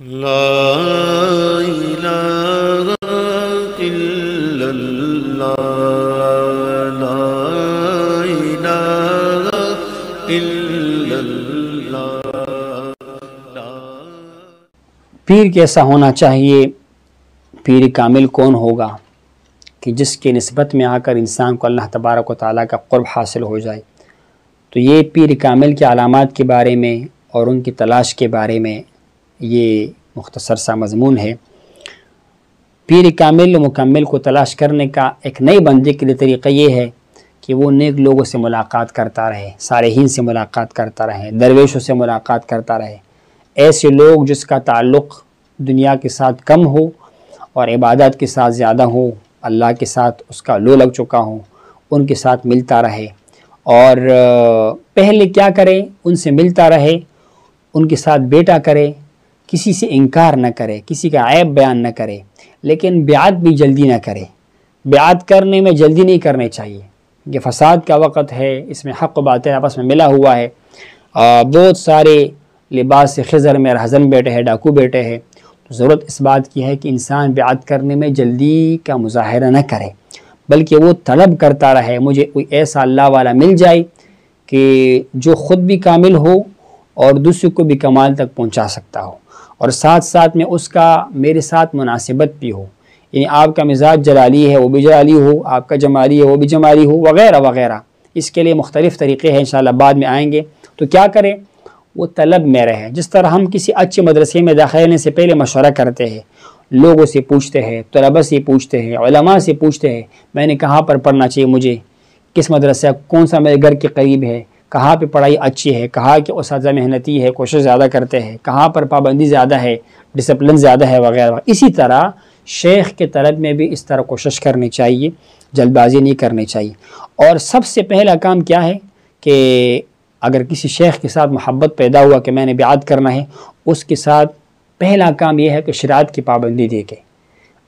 لا الہ الا اللہ لا الہ الا اللہ. پیر کیسا ہونا چاہیے؟ پیر کامل کون ہوگا کہ جس کے نسبت میں آ کر انسان کو اللہ تبارک و تعالیٰ کا قرب حاصل ہو جائے؟ تو یہ پیر کامل کے علامات کے بارے میں اور ان کی تلاش کے بارے میں یہ مختصر سا مضمون ہے. پیر کامل و مکمل کو تلاش کرنے کا ایک نئے بندے کے لیے طریقہ یہ ہے کہ وہ نیک لوگوں سے ملاقات کرتا رہے، صالحین سے ملاقات کرتا رہے، درویشوں سے ملاقات کرتا رہے. ایسے لوگ جس کا تعلق دنیا کے ساتھ کم ہو اور عبادت کے ساتھ زیادہ ہو، اللہ کے ساتھ اس کا لو لگ چکا ہو، ان کے ساتھ ملتا رہے. اور پہلے کیا کرے؟ ان سے ملتا رہے، ان کے ساتھ بیٹا کرے، کسی سے انکار نہ کرے، کسی کا عیب بیان نہ کرے، لیکن بیعت بھی جلدی نہ کرے. بیعت کرنے میں جلدی نہیں کرنے چاہیے. یہ فساد کا وقت ہے، اس میں حق و باطل آپس میں ملا ہوا ہے. بہت سارے لباس سے خضر میں رہزن بیٹے ہیں، ڈاکو بیٹے ہیں. ضرورت اس بات کی ہے کہ انسان بیعت کرنے میں جلدی کا مظاہرہ نہ کرے، بلکہ وہ طلب کرتا رہے مجھے کوئی ایسا اللہ والا مل جائے کہ جو خود بھی کامل ہو اور دوسرے کو بھی کمال تک پہنچا سکتا ہو، اور ساتھ ساتھ میں اس کا میرے ساتھ مناسبت بھی ہو. یعنی آپ کا مزاج جلالی ہے وہ بھی جلالی ہو، آپ کا جمالی ہے وہ بھی جمالی ہو، وغیرہ وغیرہ. اس کے لیے مختلف طریقے ہیں، انشاءاللہ بعد میں آئیں گے. تو کیا کریں؟ وہ طلب میں رہے. جس طرح ہم کسی اچھے مدرسے میں داخلے ہونے سے پہلے مشورہ کرتے ہیں، لوگوں سے پوچھتے ہیں، طلباء سے پوچھتے ہیں، علماء سے پوچھتے ہیں میں نے کہاں پر پڑھنا چاہیے، مجھے کس مدرسہ کون سا میرے گھر کے قریب ہے، کہاں پہ پڑھائی اچھی ہے، کہاں کہ اساتذہ محنتی ہے، کوشش زیادہ کرتے ہیں، کہاں پر پابندی زیادہ ہے، ڈسپلن زیادہ ہے، وغیرہ. اسی طرح شیخ کے طلب میں بھی اس طرح کوشش کرنی چاہیے، جلد بازی نہیں کرنی چاہیے. اور سب سے پہلا کام کیا ہے کہ اگر کسی شیخ کے ساتھ محبت پیدا ہوا کہ میں نے بیعت کرنا ہے، اس کے ساتھ پہلا کام یہ ہے کہ شریعت کی پابندی دیکھے.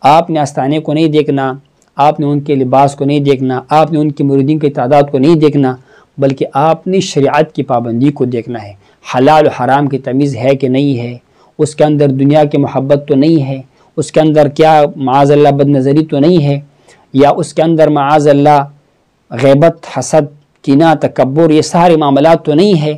آپ نے آستانے کو نہیں دیکھنا، آپ نے ان کے لباس کو نہیں دیکھنا، آپ نے ان کی مریدین کی تعداد کو نہیں دیکھنا، بلکہ آپ نے شریعت کی پابندی کو دیکھنا ہے. حلال و حرام کی تمیز ہے کہ نہیں ہے، اس کے اندر دنیا کی محبت تو نہیں ہے، اس کے اندر کیا معاذ اللہ بد نظری تو نہیں ہے، یا اس کے اندر معاذ اللہ غیبت، حسد، کینہ، تکبر، یہ سارے معاملات تو نہیں ہے.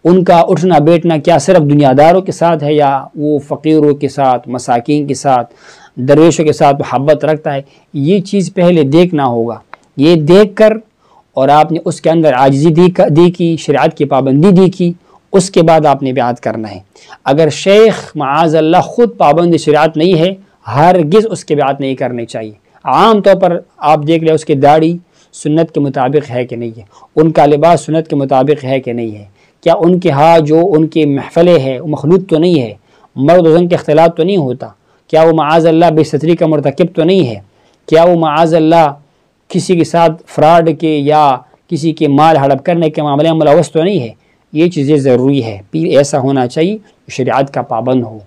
ان کا اٹھنا بیٹھنا کیا صرف دنیا داروں کے ساتھ ہے، یا وہ فقیروں کے ساتھ، مساکین کے ساتھ، درویشوں کے ساتھ محبت رکھتا ہے. یہ چیز پہلے دیکھنا ہوگا. یہ دیکھ کر اور آپ نے اس کے اندر عاجزی دی کی، شریعت کی پابندی دی کی، اس کے بعد آپ نے بیعت کرنا ہے. اگر شیخ معاذ اللہ خود پابند شریعت نہیں ہے، ہرگز اس کے بیعت نہیں کرنی چاہیے. عام طور پر آپ دیکھ لیں اس کی داڑھی سنت کے مطابق ہے کہ نہیں ہے، ان کا لباس سنت کے مطابق ہے کہ نہیں ہے، کیا ان کے ہاں جو ان کی محفلیں ہے وہ مخلوط تو نہیں ہے، مرد و زن کے اختلاط تو نہیں ہوتا، کیا وہ معاذ اللہ بے ستری کا مرتکب تو نہیں ہے، کیا وہ معاذ اللہ کسی کے ساتھ فراڈ کے یا کسی کے مال ہڑپ کرنے کے معاملے میں ملوث تو نہیں ہے. یہ چیزیں ضروری ہے. پیر ایسا ہونا چاہیے جو شریعت کا پابند ہو،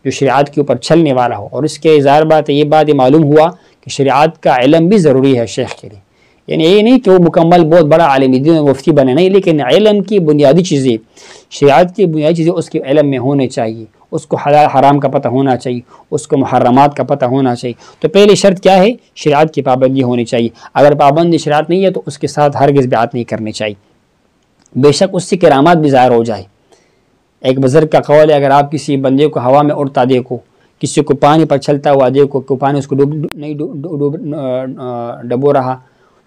جو شریعت کے اوپر چلنے والا ہو. اور اس کے ظاہر بات ہے، یہ بات معلوم ہوا کہ شریعت کا علم بھی ضروری ہے شیخ کے لیے. یعنی یہ نہیں کہ وہ مکمل بہت بڑا عالم دین مفتی بنے، نہیں، لیکن علم کی بنیادی چیزیں، شریعت کی بنیادی چیزیں اس کے علم میں ہونے چاہیے. اس کو حلال حرام کا پتہ ہونا چاہیے، اس کو محرمات کا پتہ ہونا چاہیے. تو پہلی شرط کیا ہے؟ شریعت کی پابندی ہونی چاہیے. اگر پابندی شریعت نہیں ہے تو اس کے ساتھ ہرگز بیعت نہیں کرنی چاہیے، بے شک اس سے کرامات بھی ظاہر ہو جائے. ایک بزرگ کا قول ہے، اگر آپ کسی بندے کو ہوا میں اڑتا دیکھو، کسی کو پانی پر چلتا ہوا دیکھو کہ پانی اس کو ڈبو رہا،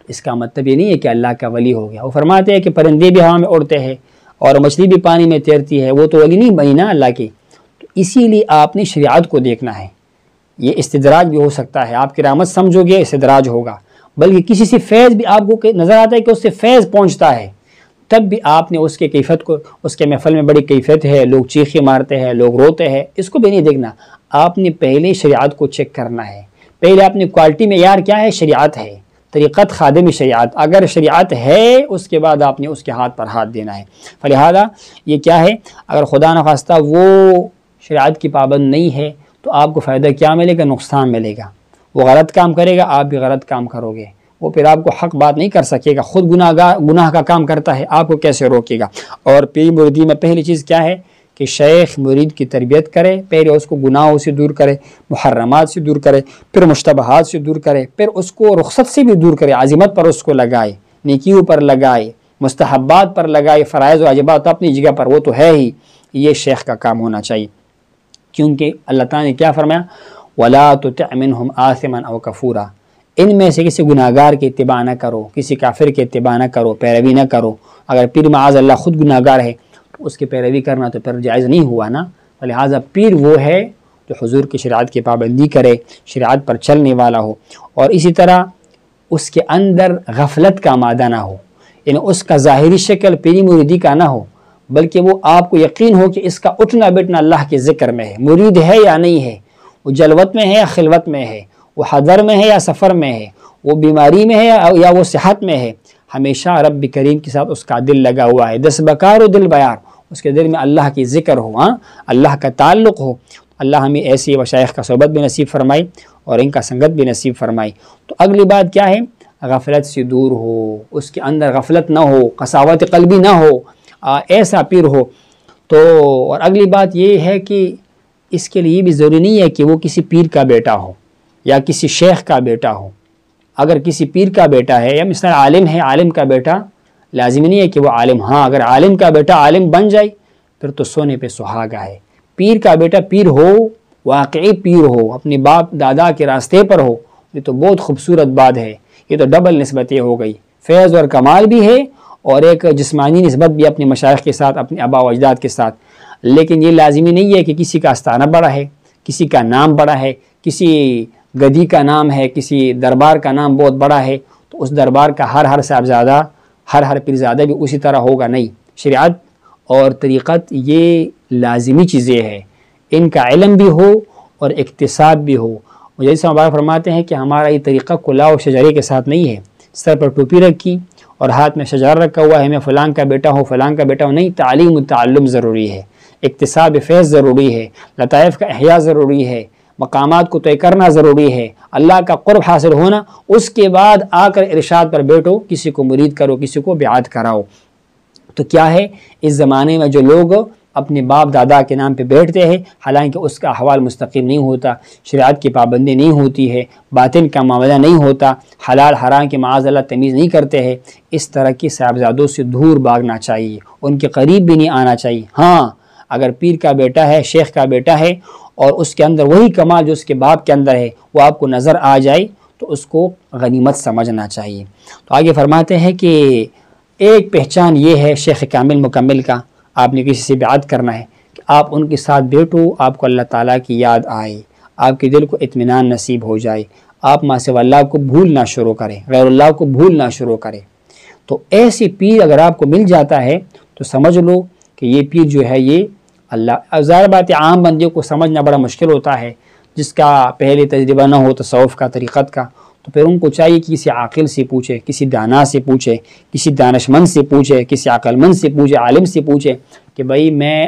اس کا مطلب یہ نہیں ہے کہ اللہ کا ولی ہو گیا. وہ فرماتے ہیں کہ پرندے بھی ہوا میں اڑتے ہیں اور مچھلی بھی پانی میں تیرتی ہے، وہ تو ولی نہیں بنی نا اللہ کی. تو اسی لیے آپ نے شریعت کو دیکھنا ہے. یہ استدراج بھی ہو سکتا ہے، آپ کی کرامت سمجھو گے استدراج ہوگا، بلکہ کسی سے فیض بھی آپ کو نظر آتا ہے کہ اس سے فیض پہنچتا ہے، تب بھی آپ نے اس کے کیفیت کو، اس کے محفل میں بڑی کیفیت ہے، لوگ چیخیں مارتے ہیں، لوگ روتے ہیں، اس کو بھی نہیں دیکھنا. آپ نے پہلے شریعت کو چیک کرنا ہے. پہلے آپ نے کوالٹی معیار کیا ہے؟ شریعت ہے، طریقت خادم شریعت. اگر شریعت ہے اس کے بعد آپ نے اس کے ہاتھ پر ہاتھ دینا ہے. فلہذا یہ کیا ہے؟ اگر خدا نخواستہ وہ شریعت کی پابند نہیں ہے تو آپ کو فائدہ کیا ملے گا؟ نقصان ملے گا. وہ غلط کام کرے گا، آپ بھی غلط کام کرو گے. وہ پھر آپ کو حق بات نہیں کر سکے گا. خود گناہ کا کام کرتا ہے، آپ کو کیسے روکے گا؟ اور پیر مریدی میں پہلی چیز کیا ہے کہ شیخ مرید کی تربیت کرے، پہلے اس کو گناہوں سے دور کرے، محرمات سے دور کرے، پھر مشتبہات سے دور کرے، پھر اس کو رخصت سے بھی دور کرے، عزیمت پر اس کو لگائے، نیکیوں پر لگائے، مستحبات پر لگائے، فرائض و واجبات اپنی جگہ پر وہ تو ہے ہی، یہ شیخ کا کام ہونا چاہیے۔ کیونکہ اللہ تعالیٰ نے کیا فرمایا؟ وَلَا تُطِعْ مِنْهُمْ آثِمًا أَوْ كَفُورًا، ان میں سے کسی گناہ گار کے اتباع نہ کرو، کسی کافر کے اتباع نہ کرو، پیروی نہ کرو۔ اگر پیر معاذ اللہ خود گناہ گار ہے تو اس کی پیروی کرنا تو پھر جائز نہیں ہوا نا۔ لہٰذا پیر وہ ہے جو حضور کی شریعت کی پابندی کرے، شریعت پر چلنے والا ہو، اور اسی طرح اس کے اندر غفلت کا مادہ نہ ہو، یعنی اس کا ظاہری شکل پیری مریدی کا نہ ہو، بلکہ وہ آپ کو یقین ہو کہ اس کا اٹھنا بیٹھنا اللہ کے ذکر میں ہے، مرید ہے یا نہیں ہے، وہ جلوت میں ہے یا خلوت میں ہے، وہ حضر میں ہے یا سفر میں ہے، وہ بیماری میں ہے یا وہ صحت میں ہے، ہمیشہ رب کریم کے ساتھ اس کا دل لگا ہوا ہے، دس بکار و دل بیار، اس کے دل میں اللہ کی ذکر ہو، اللہ کا تعلق ہو۔ اللہ ہمیں ایسی مشائخ کا صحبت بھی نصیب فرمائی اور ان کا سنگت بھی نصیب فرمائی۔ تو اگلی بات کیا ہے؟ غفلت سے دور ہو، اس کے اندر غفلت نہ ہو، قساوت قلبی نہ ہو، ایسا پیر ہو۔ تو اور اگلی بات یہ ہے کہ اس کے لیے بھی ضروری نہیں ہے کہ وہ کسی پیر کا بیٹا ہو یا کسی شیخ کا بیٹا ہو۔ اگر کسی پیر کا بیٹا ہے یا مثلا عالم ہے، عالم کا بیٹا، لازمی نہیں ہے کہ وہ عالم، ہاں اگر عالم کا بیٹا عالم بن جائے پھر تو سونے پہ سہاگا ہے۔ پیر کا بیٹا پیر ہو، واقعی پیر ہو، اپنے باپ دادا کے راستے پر ہو، یہ تو بہت خوبصورت بات ہے، یہ تو ڈبل نسبت یہ ہو گئی، فیض اور کمال بھی ہے اور ایک جسمانی نسبت بھی اپنے مشائخ کے ساتھ، اپنے آبا و اجداد کے ساتھ۔ لیکن یہ لازمی نہیں ہے کہ کسی کا آستانہ بڑا ہے، کسی کا نام بڑا ہے، کسی گدی کا نام ہے، کسی دربار کا نام بہت بڑا ہے تو اس دربار کا ہر صاحبزادہ، ہر پیرزادہ بھی اسی طرح ہوگا، نہیں۔ شریعت اور طریقت یہ لازمی چیزیں ہیں، ان کا علم بھی ہو اور اکتساب بھی ہو۔ جیسے ہمارا فرماتے ہیں کہ ہمارا یہ طریقہ کلا و شجرے کے ساتھ نہیں ہے، سر پر ٹوپی رکھی اور ہاتھ میں شجر رکھا ہوا ہے، میں فلان کا بیٹا ہوں فلان کا بیٹا ہوں، نہیں۔ تعلیم و تعلم ضروری ہے، اکتساب فیض ضروری ہے، لطائف کا احیاء ضروری ہے، مقامات کو طے کرنا ضروری ہے، اللہ کا قرب حاصل ہونا، اس کے بعد آ کر ارشاد پر بیٹھو، کسی کو مرید کرو، کسی کو بیعت کراؤ۔ تو کیا ہے، اس زمانے میں جو لوگ اپنے باپ دادا کے نام پہ بیٹھتے ہیں، حالانکہ اس کا احوال مستقیم نہیں ہوتا، شریعت کی پابندی نہیں ہوتی ہے، باطن کا معاملہ نہیں ہوتا، حلال حرام کے معاذ اللہ تمیز نہیں کرتے ہیں، اس طرح کی صاحبزادوں سے دور بھاگنا چاہیے، ان کے قریب بھی نہیں آنا چاہیے۔ ہاں اگر پیر کا بیٹا ہے، شیخ کا بیٹا ہے اور اس کے اندر وہی کمال جو اس کے باپ کے اندر ہے وہ آپ کو نظر آ جائے تو اس کو غنیمت سمجھنا چاہیے۔ تو آگے فرماتے ہیں کہ ایک پہچان یہ ہے شیخ کامل مکمل کا، آپ نے کسی سے بیعت کرنا ہے کہ آپ ان کے ساتھ بیٹھو، آپ کو اللہ تعالیٰ کی یاد آئے، آپ کے دل کو اطمینان نصیب ہو جائے، آپ ماں سے اللہ کو بھولنا شروع کریں، غیر اللہ کو بھولنا شروع کریں۔ تو ایسی پیر اگر آپ کو مل جاتا ہے تو سمجھ لو کہ یہ پیر جو ہے یہ اللہ۔ ظاہر بات عام بندے کو سمجھنا بڑا مشکل ہوتا ہے، جس کا پہلے تجربہ نہ ہو تصوف کا، طریقت کا، تو پھر ان کو چاہیے کہ کسی عاقل سے پوچھے، کسی دانا سے پوچھے، کسی دانشمند سے پوچھے، کسی عقل مند سے پوچھے، عالم سے پوچھے کہ بھائی میں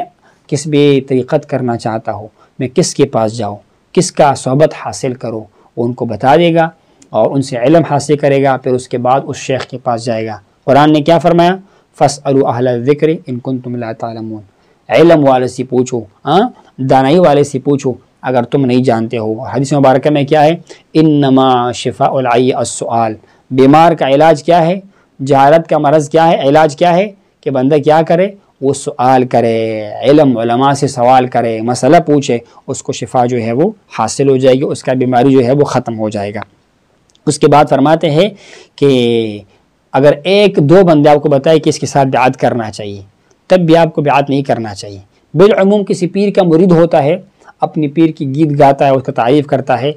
کس بھی طریقت کرنا چاہتا ہوں، میں کس کے پاس جاؤں، کس کا صحبت حاصل کروں، وہ ان کو بتا دے گا اور ان سے علم حاصل کرے گا، پھر اس کے بعد اس شیخ کے پاس جائے گا۔ قرآن نے کیا فرمایا؟ فَاسْأَلُوا أَهْلَ الذِّكْرِ إِن كُنتُمْ لَا تَعْلَمُونَ، علم والے سے پوچھو، دانائی والے سے پوچھو اگر تم نہیں جانتے ہو۔ حدیث مبارکہ میں کیا ہے؟ انما شفاء العی السؤال، بیمار کا علاج کیا ہے؟ جہالت کا مرض کیا ہے؟ علاج کیا ہے کہ بندہ کیا کرے؟ وہ سوال کرے، علم علماء سے سوال کرے، مسئلہ پوچھے، اس کو شفا جو ہے وہ حاصل ہو جائے گی، اس کا بیماری جو ہے وہ ختم ہو جائے گا۔ اس کے بعد فرماتے ہیں کہ اگر ایک دو بندے آپ کو بتائے کہ اس کے ساتھ بیعت کرنا چاہیے، تب بھی آپ کو بیعت نہیں کرنا چاہیے۔ بالعموم کسی پیر کا مرید ہوتا ہے، اپنی پیر کی گیت گاتا ہے، اس کا تعریف کرتا ہے،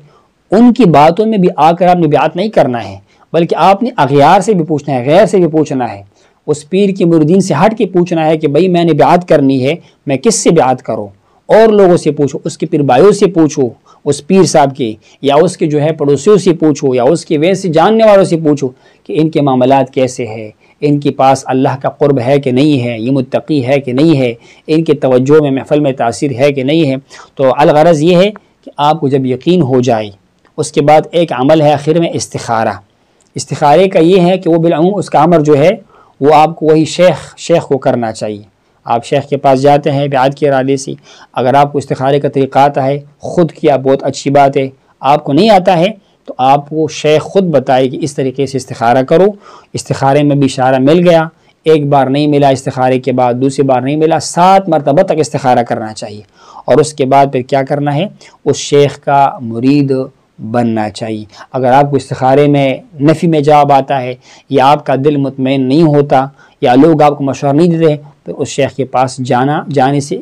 ان کی باتوں میں بھی آ کر آپ نے بیعت نہیں کرنا ہے، بلکہ آپ نے اغیار سے بھی پوچھنا ہے، غیر سے بھی پوچھنا ہے، اس پیر کے مریدین سے ہٹ کے پوچھنا ہے کہ بھائی میں نے بیعت کرنی ہے، میں کس سے بیعت کروں؟ اور لوگوں سے پوچھو، اس کے پیر بھائیوں سے پوچھو، اس پیر صاحب کے یا اس کے جو ہے پڑوسیوں سے پوچھو یا اس کے ویسے جاننے والوں سے پوچھو کہ ان کے معاملات کیسے ہیں، ان کے پاس اللہ کا قرب ہے کہ نہیں ہے، یہ متقی ہے کہ نہیں ہے، ان کے توجہ میں محفل میں تاثیر ہے کہ نہیں ہے۔ تو الغرض یہ ہے کہ آپ کو جب یقین ہو جائے، اس کے بعد ایک عمل ہے آخر میں استخارہ۔ استخارے کا یہ ہے کہ وہ بالعموم اس کا عمل جو ہے وہ آپ کو وہی شیخ کو کرنا چاہیے۔ آپ شیخ کے پاس جاتے ہیں بیعت کے ارادے سے، اگر آپ کو استخارے کا طریقہ آتا ہے خود کیا بہت اچھی بات ہے، آپ کو نہیں آتا ہے تو آپ کو شیخ خود بتائے کہ اس طریقے سے استخارہ کرو، استخارے میں بھی اشارہ مل گیا، ایک بار نہیں ملا استخارے کے بعد، دوسری بار نہیں ملا، 7 مرتبہ تک استخارہ کرنا چاہیے، اور اس کے بعد پھر کیا کرنا ہے، اس شیخ کا مرید بننا چاہیے۔ اگر آپ کو استخارے میں نفی میں جواب آتا ہے یا آپ کا دل مطمئن نہیں ہوتا یا لوگ آپ کو مشورہ نہیں دیتے تو اس شیخ کے پاس جانے سے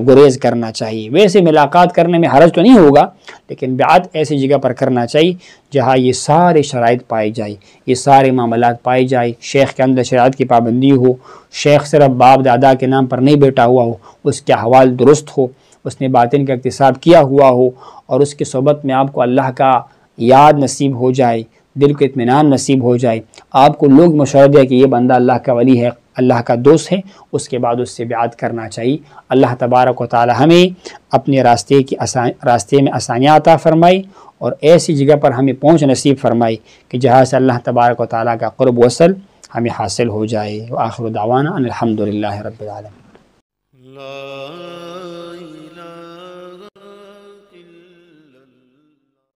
گریز کرنا چاہیے۔ ویسے ملاقات کرنے میں حرج تو نہیں ہوگا، لیکن بیعت ایسی جگہ پر کرنا چاہیے جہاں یہ سارے شرائط پائی جائے، یہ سارے معاملات پائی جائے، شیخ کے اندر شرائط کی پابندی ہو، شیخ صرف باپ دادا کے نام پر نہیں بیٹھا ہوا ہو، اس کے احوال درست ہو، اس نے باطن کا اکتساب کیا ہوا ہو، اور اس کی صحبت میں آپ کو اللہ کا یاد نصیب ہو جائے، دل کو اطمینان نصیب ہو جائے، آپ کو لوگ مشورہ دیا کہ یہ بندہ اللہ کا ولی ہے، اللہ کا دوست ہے، اس کے بعد اس سے بیعت کرنا چاہیے۔ اللہ تبارک و تعالی ہمیں اپنے راستے میں آسانیاں عطا فرمائی اور ایسی جگہ پر ہمیں پہنچ نصیب فرمائی کہ جہاں سے اللہ تبارک و تعالی کا قرب وصل ہمیں حاصل ہو جائے۔ وآخر دعوانا ان الحمد للہ رب العالمین۔